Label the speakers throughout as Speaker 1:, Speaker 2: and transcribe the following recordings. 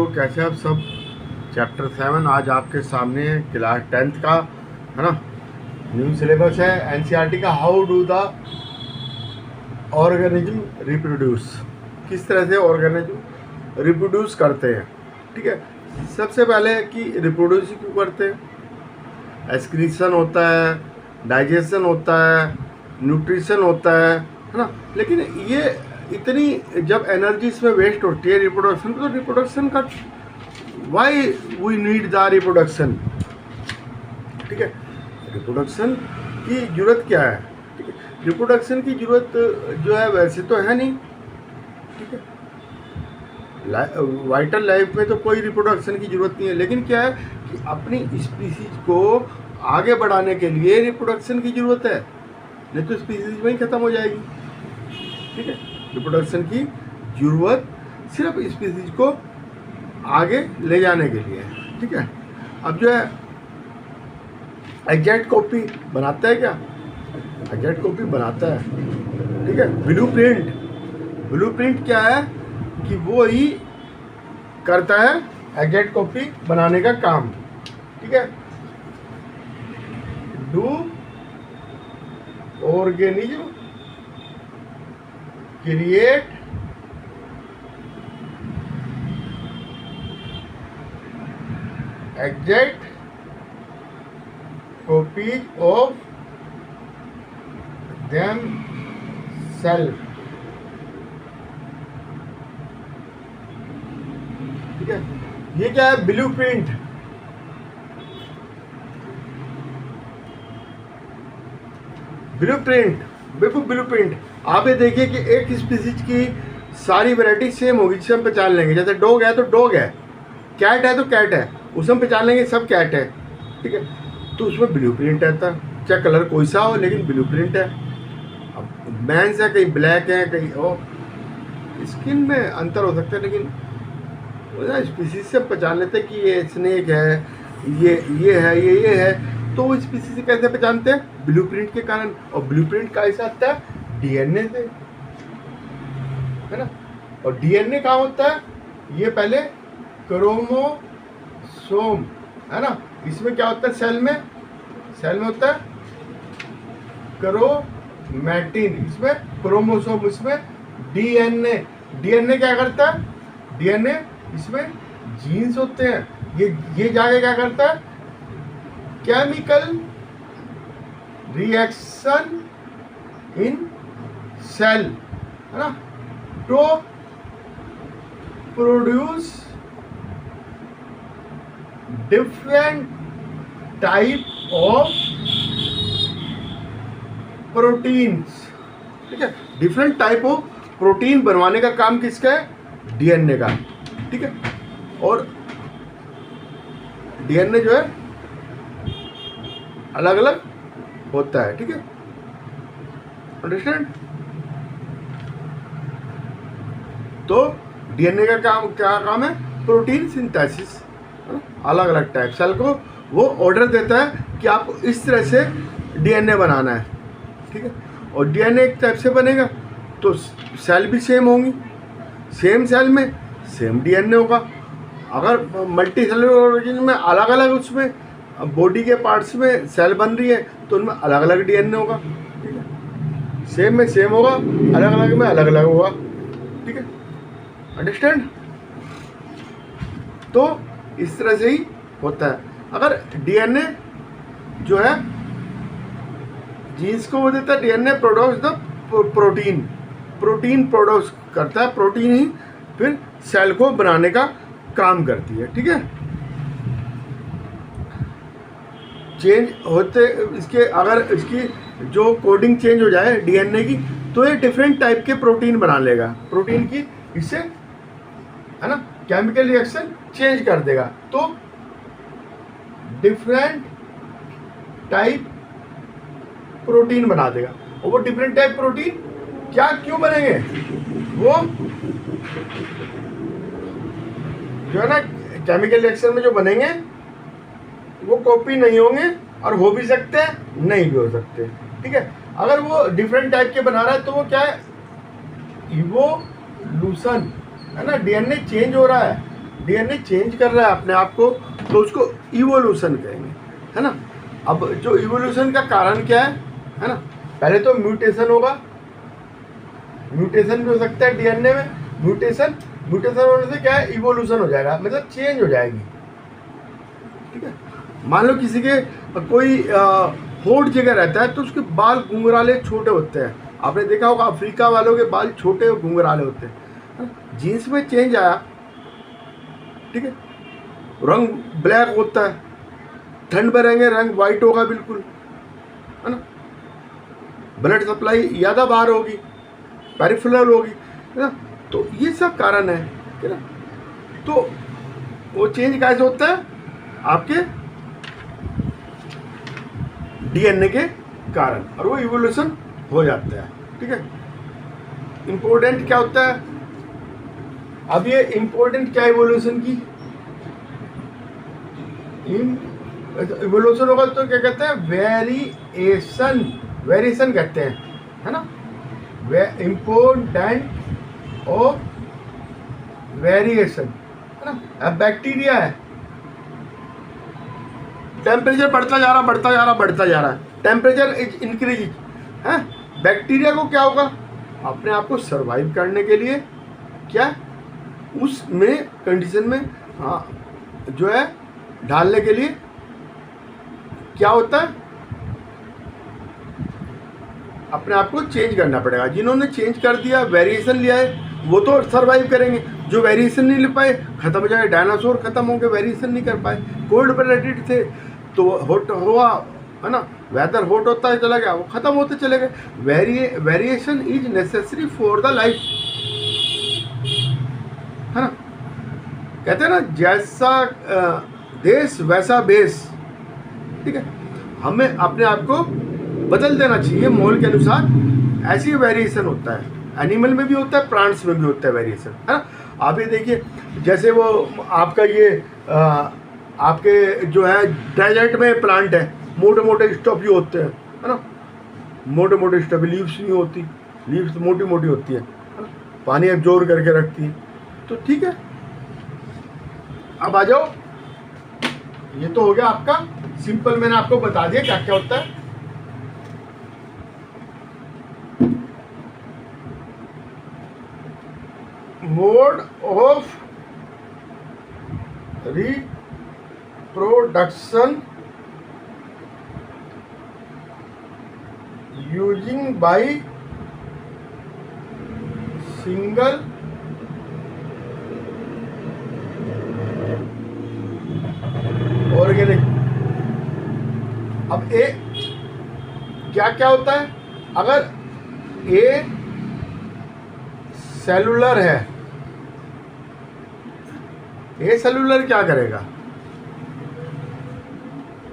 Speaker 1: तो कैसे आप सब। चैप्टर 7 आज आपके सामने है, क्लास 10th का है ना। न्यू सिलेबस है एनसीईआरटी का। How do the organism reproduce, किस तरह से ऑर्गेनिज्म रिप्रोड्यूस करते हैं। ठीक है, सबसे पहले कि रिप्रोड्यूस क्यों करते हैं। एक्सक्रीशन होता है, डाइजेशन होता है, न्यूट्रिशन होता है ना। लेकिन ये इतनी जब एनर्जी इसमें वेस्ट होती है रिप्रोडक्शन, तो रिप्रोडक्शन का why we need the reproduction. ठीक है, रिप्रोडक्शन की जरूरत क्या है। ठीक है, रिप्रोडक्शन की जरूरत जो है वैसे तो है नहीं। ठीक है, वाइटल लाइफ में तो कोई रिप्रोडक्शन की जरूरत नहीं है, लेकिन क्या है कि अपनी स्पीसीज को आगे बढ़ाने के लिए रिप्रोडक्शन की जरूरत है, नहीं तो स्पीसीज वहीं खत्म हो जाएगी। ठीक है, रिप्रोडक्शन की जरूरत सिर्फ स्पीसीज को आगे ले जाने के लिए। ठीक है, अब जो है एग्जैक्ट कॉपी बनाता है क्या, एग्जैक्ट कॉपी बनाता है। ठीक है, ब्लूप्रिंट, ब्लूप्रिंट क्या है कि वो ही करता है एग्जैक्ट कॉपी बनाने का काम। ठीक है, do organism create exact copies of themselves। ठीक है, ये क्या है, ब्लूप्रिंट। ब्लूप्रिंट, बिल्कुल ब्लूप्रिंट। आप ये देखिए कि एक स्पीसीज की सारी वैरायटी सेम होगी, जिसे हम पहचान लेंगे। जैसे डॉग है तो डॉग है, कैट है तो कैट है, उसे हम पहचान लेंगे सब कैट है। ठीक है, तो उसमें ब्लूप्रिंट रहता है, चाहे कलर कोई सा हो, लेकिन ब्लूप्रिंट है। अब मैंस है, कहीं ब्लैक है, कहीं ओ स्किन में अंतर हो सकता है, लेकिन स्पीसीज से पहचान लेते हैं कि ये स्नेक है, ये है, ये है। तो वो स्पीसीज से कैसे पहचानते हैं, ब्लूप्रिंट के कारण। और ब्लूप्रिंट कैसे आता है, डीएनए से, है ना। और डीएनए कहाँ होता है, ये पहले क्रोमोसोम है ना। इसमें क्या होता है, सेल में होता है क्रोमैटिन, इसमें क्रोमोसोम, इसमें डीएनए। डीएनए क्या करता है, डीएनए इसमें जीन्स होते हैं, ये जाके क्या करता है, केमिकल रिएक्शन इन सेल, है ना, to produce different type of proteins. ठीक है, डिफरेंट टाइप ऑफ प्रोटीन बनवाने का काम किसका है, डीएनए का। ठीक है, और डीएनए जो है अलग अलग होता है। ठीक है, अंडरस्टैंड। तो डीएनए का काम क्या काम है, प्रोटीन सिंथेसिस, अलग अलग टाइप। सेल को वो ऑर्डर देता है कि आपको इस तरह से डीएनए बनाना है। ठीक है, और डीएनए एक टाइप से बनेगा तो सेल भी सेम होंगी, सेम सेल में सेम डीएनए होगा। अगर मल्टी सेलुलर ऑर्गेनिज्म में अलग अलग उसमें बॉडी के पार्ट्स में सेल बन रही है तो उनमें अलग अलग डीएनए होगा। ठीक है, सेम में सेम होगा, अलग अलग में अलग अलग होगा। ठीक है, अंडरस्टैंड। तो इस तरह से ही होता है। अगर डीएनए जो है जीन्स को वो देता है, DNA produce the protein, protein produce करता है, प्रोटीन ही फिर सेल को बनाने का काम करती है। ठीक है, चेंज होते इसके, अगर इसकी जो कोडिंग चेंज हो जाए डीएनए की, तो ये डिफरेंट टाइप के प्रोटीन बना लेगा। प्रोटीन की इससे, है ना, केमिकल रिएक्शन चेंज कर देगा, तो डिफरेंट टाइप प्रोटीन बना देगा। और वो डिफरेंट टाइप प्रोटीन क्या क्यों बनेंगे, वो जो है ना केमिकल रिएक्शन में जो बनेंगे वो कॉपी नहीं होंगे, और हो भी सकते हैं, नहीं भी हो सकते। ठीक है, अगर वो डिफरेंट टाइप के बना रहा है तो वो क्या है, इवोल्यूशन, है ना, डीएनए चेंज हो रहा है, डीएनए चेंज कर रहा है अपने आप को, तो उसको इवोल्यूशन कहेंगे, है ना। अब जो इवोल्यूशन का कारण क्या है ना, पहले तो म्यूटेशन होगा, म्यूटेशन भी हो सकता है डीएनए में, म्यूटेशन होने से क्या है, इवोल्यूशन हो जाएगा, मतलब चेंज हो जाएगी, ठीक है। मान लो किसी के कोई होठ जगह रहता है तो उसके बाल घुंघराले छोटे होते हैं, आपने देखा होगा अफ्रीका वालों के बाल छोटे और घुंघराले होते हैं, जीन्स में चेंज आया, ठीक है, रंग ब्लैक होता है, ठंड में रहेंगे रंग वाइट होगा बिल्कुल, है ना, ब्लड सप्लाई ज़्यादा बाहर होगी, पेरिफेरल होगी, है ना, तो ये सब कारण है ना। तो वो चेंज कैसे होता है, आपके डीएनए के कारण, और वो इवोल्यूशन हो जाता है, ठीक है। इंपॉर्टेंट क्या होता है, अब ये इंपॉर्टेंट क्या इवोल्यूशन की, इवोल्यूशन होगा तो क्या कहते हैं, वेरिएशन कहते हैं, है ना, इम्पोर्टेंट ऑफ वेरिएशन, है ना। अब बैक्टीरिया है, टेम्परेचर बढ़ता जा रहा है, टेम्परेचर इज इंक्रीज है, बैक्टीरिया को क्या होगा, अपने आप को सरवाइव करने के लिए क्या, उसमें कंडीशन में जो है ढालने के लिए क्या होता है, अपने आप को चेंज करना पड़ेगा। जिन्होंने चेंज कर दिया, वेरिएशन लिया है, वो तो सरवाइव करेंगे, जो वेरिएशन नहीं ले पाए खत्म हो जाएगा, डायनासोर खत्म होंगे, वेरिएशन नहीं कर पाए, कोल्ड ब्लडेड थे तो हॉट हुआ, है ना, वेदर हॉट होता है चला गया, वो खत्म होते चले गए। Variation is necessary for the life, है ना, कहते हैं ना, जैसा देश वैसा बेस, ठीक है, हमें अपने आप को बदल देना चाहिए माहौल के अनुसार, ऐसी वेरिएशन होता है, एनिमल में भी होता है, प्लांट्स में भी होता है वेरिएशन, है ना। आप ये देखिए, जैसे वो आपका ये आपके जो है डेजर्ट में प्लांट है, मोटे मोटे स्टफ ही होते हैं, है ना, मोटे मोटे स्टफ, लीव्स नहीं होती, लीव्स मोटी मोटी होती है ना, पानी एब्जॉर्ब करके रखती है, तो ठीक है। अब आ जाओ, ये तो हो गया आपका सिंपल, मैंने आपको बता दिया क्या क्या होता है। Mode of reproduction using by single organic. अब ए क्या क्या होता है, अगर ए सेलुलर है, ए सेलुलर क्या करेगा,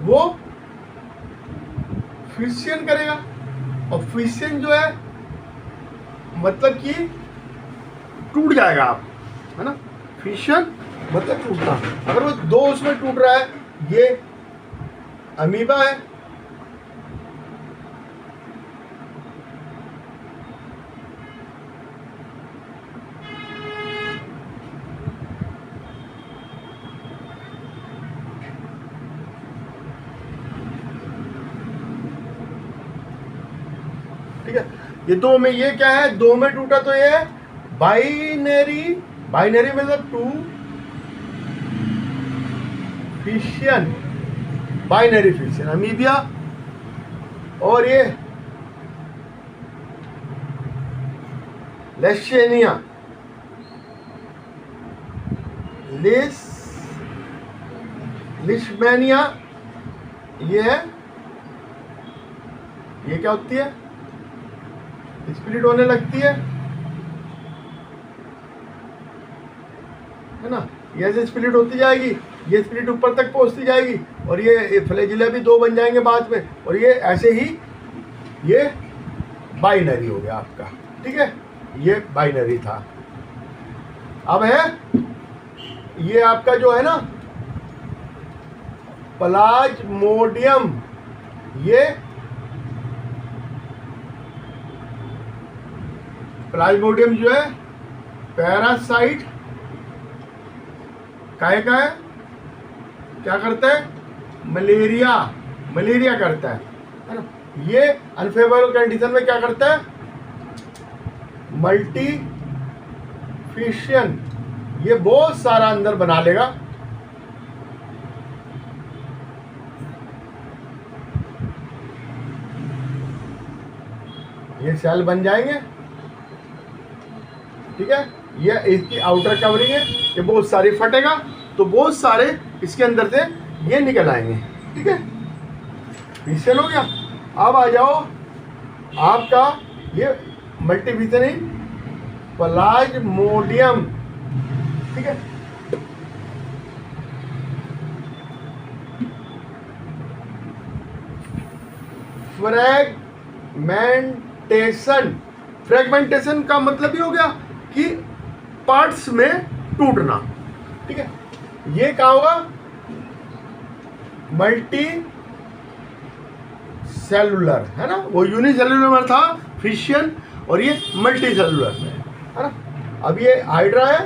Speaker 1: वो फिशन करेगा, और फिशन जो है मतलब कि टूट जाएगा आप, है ना, फिशन मतलब टूटना। अगर वो दो उसमें टूट रहा है, ये अमीबा है, ठीक है, ये दो में, ये क्या है, दो में टूटा तो ये बाइनरी, बाइनरी मतलब two fission, binary fission, amoeba, और ये लेशेनिया, लिशमैनिया, ये है, ये क्या होती है, स्प्लिट होने लगती है ना, ये ऐसे स्प्लिट होती जाएगी, ये स्प्लिट ऊपर तक पहुंचती जाएगी, और ये फ्लैजिला भी दो बन जाएंगे बाद में, और ये ऐसे ही ये बाइनरी हो गया आपका, ठीक है, ये बाइनरी था। अब है ये आपका जो है ना प्लाज्मोडियम, ये प्लाज्मोडियम जो है पैरासाइट काहे का है, क्या करता है, मलेरिया, मलेरिया करता है ना। ये अनफेवरेबल कंडीशन में क्या करता है, मल्टीफिशियन, ये बहुत सारा अंदर बना लेगा। ये सेल बन जाएंगे, ठीक है। ये इसकी आउटर कवरिंग है, ये बहुत सारी फटेगा तो बहुत सारे इसके अंदर से ये निकल आएंगे, ठीक है। फिशियल हो गया। अब आ जाओ आपका ये मल्टीफिशियन प्लाज्मोडियम, ठीक है। फ्रैगमेंटेशन, फ्रैगमेंटेशन का मतलब ये हो गया कि पार्ट्स में टूटना, ठीक है। ये क्या होगा, मल्टी सेलुलर, है ना। वो यूनिसेलुलर में था फिशियन, और ये मल्टी सेलुलर में है ना। अब ये हाइड्रा है,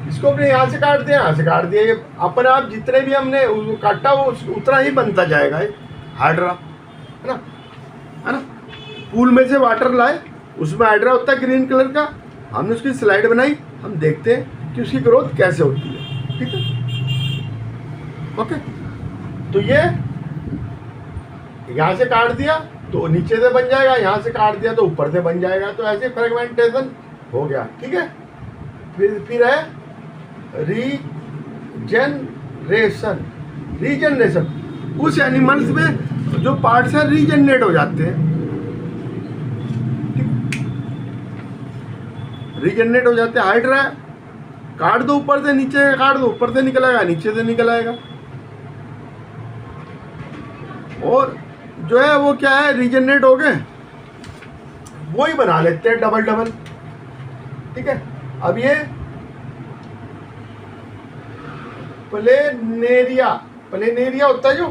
Speaker 1: इसको अपने यहाँ से काट दिया, यहाँ से काट दिया, ये अपने आप जितने भी हमने काटा वो उतना ही बनता जाएगा, ये हाइड्रा, है ना, है ना। पूल में से वाटर लाए, उसमें हाइड्रा होता है ग्रीन कलर का, हमने उसकी स्लाइड बनाई, हम देखते हैं कि उसकी ग्रोथ कैसे होती है, ठीक है। ओके, तो ये यहाँ से काट दिया तो नीचे से बन जाएगा, यहाँ से काट दिया तो ऊपर से बन जाएगा, तो ऐसे फ्रेगमेंटेशन हो गया, ठीक है। फिर है रीजनरेशन, रीजनरेशन कुछ एनिमल्स में जो पार्ट्स हैं रीजनरेट हो जाते हैं, रीजनरेट हो जाते हैं। हाइड्रा काट दो ऊपर से, नीचे काट दो ऊपर से निकल आएगा, नीचे से निकल आएगा। और जो है वो क्या है, रीजनरेट हो गए, वो ही बना लेते हैं डबल डबल, ठीक है। अब ये प्लेनेरिया, प्लेनेरिया होता है जो,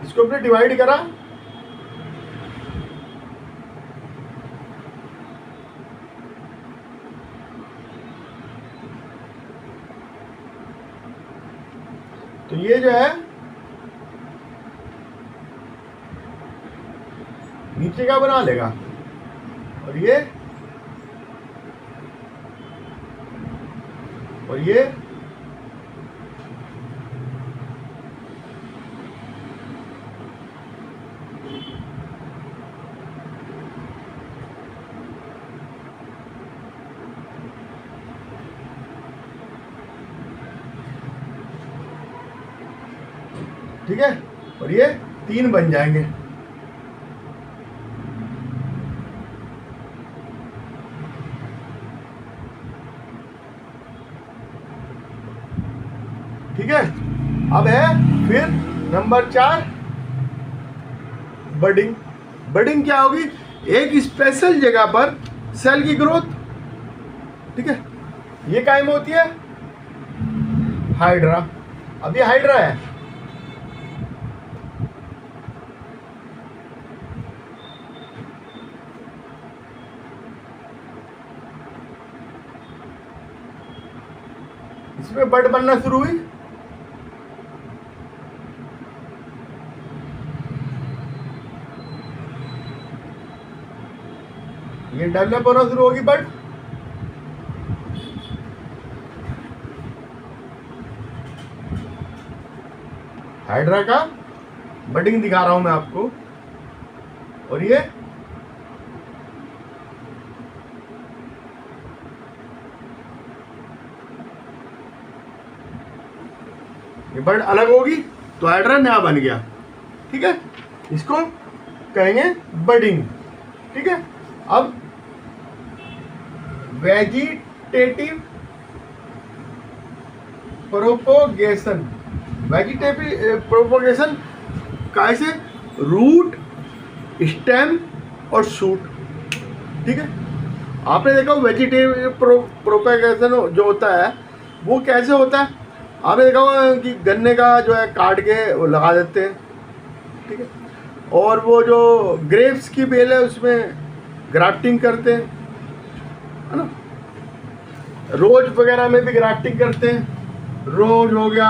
Speaker 1: इसको हमने डिवाइड करा, तो ये जो है नीचे का बना लेगा, और ये ठीक है, और ये 3 बन जाएंगे, ठीक है। अब है फिर नंबर 4 बडिंग। बडिंग क्या होगी, एक स्पेशल जगह पर सेल की ग्रोथ, ठीक है। ये कायम होती है हाइड्रा। अब ये हाइड्रा है, इसमें बड बनना शुरू हुई, ये डेवलप होना शुरू होगी बड, हाइड्रा का बडिंग दिखा रहा हूं मैं आपको। और ये बर्ड अलग होगी तो हाइड्रा नया बन गया, ठीक है। इसको कहेंगे बडिंग, ठीक है। अब वेजिटेटिव प्रोपोगेशन, वेजिटेटिव प्रोपोगेशन कैसे, रूट, स्टेम और शूट, ठीक है। आपने देखा वेजिटेटिव प्रोपोगेशन जो होता है वो कैसे होता है, आपने देखा होगा कि गन्ने का जो है काट के वो लगा देते हैं, ठीक है। और वो जो ग्रेप्स की बेल है उसमें ग्राफ्टिंग करते हैं, है ना। रोज वगैरह में भी ग्राफ्टिंग करते हैं, रोज हो गया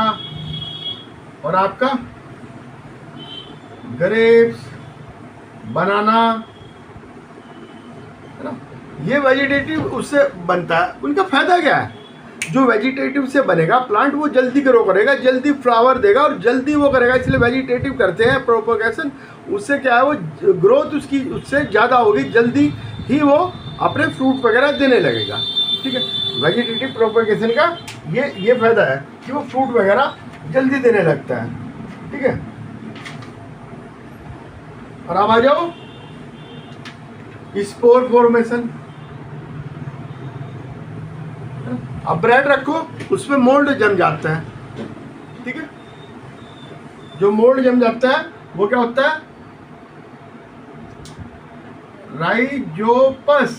Speaker 1: और आपका ग्रेप्स, बनाना, है ना। ये वेजिटेटिव उससे बनता है। उनका फायदा क्या है? जो वेजिटेटिव से बनेगा प्लांट वो जल्दी ग्रो करेगा, जल्दी फ्लावर देगा और जल्दी वो करेगा, इसलिए वेजिटेटिव करते हैं प्रोपगेशन। उससे क्या है, वो ग्रोथ उसकी उससे ज़्यादा होगी, जल्दी ही वो अपने फ्रूट वगैरह देने लगेगा, ठीक है। वेजिटेटिव प्रोपगेशन का ये फायदा है कि वो फ्रूट वगैरह जल्दी देने लगता है, ठीक है। और अब आ जाओ स्पोर फॉर्मेशन। अब ब्रेड रखो, उसमें मोल्ड जम जाता है, ठीक है। जो मोल्ड जम जाता है वो क्या होता है? राइजोपस।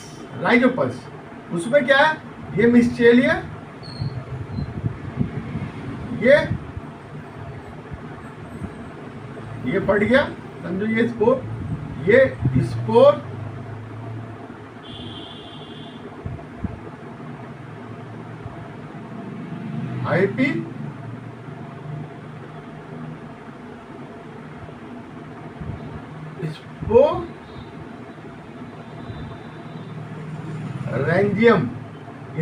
Speaker 1: उसमें क्या है? ये मिस्चेलिया, ये फट गया, समझो। ये स्पोर आईपी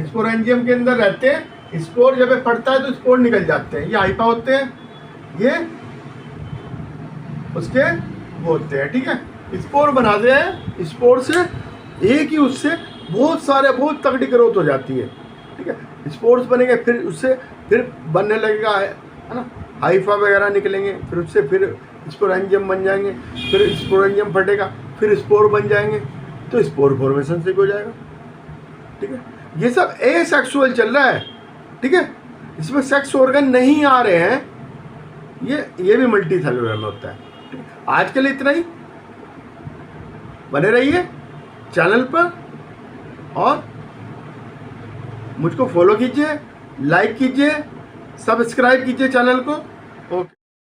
Speaker 1: स्पोरेंजियम के अंदर रहते हैं। स्पोर जब फटता है तो स्पोर निकल जाते हैं, ये हाइपा होते हैं, ये उसके वो होते हैं, ठीक है। स्पोर बनाते हैं, स्पोर से एक ही उससे बहुत तगड़ी ग्रोथ हो जाती है, ठीक है। स्पोर्स बनेंगे, फिर उससे फिर बनने लगेगा, है ना, हाइफा वगैरह निकलेंगे, फिर उससे फिर स्पोरेंजियम बन जाएंगे, फिर स्पोरेंजियम फटेगा, फिर स्पोर बन जाएंगे, तो स्पोर फॉर्मेशन से हो जाएगा, ठीक है। ये सब एसेक्सुअल चल रहा है, ठीक है। इसमें सेक्स ऑर्गन नहीं आ रहे हैं, ये भी मल्टी सेलुलर में होता है। आज के लिए इतना ही। बने रहिए चैनल पर और मुझको फॉलो कीजिए, लाइक कीजिए, सब्सक्राइब कीजिए चैनल को। ओके।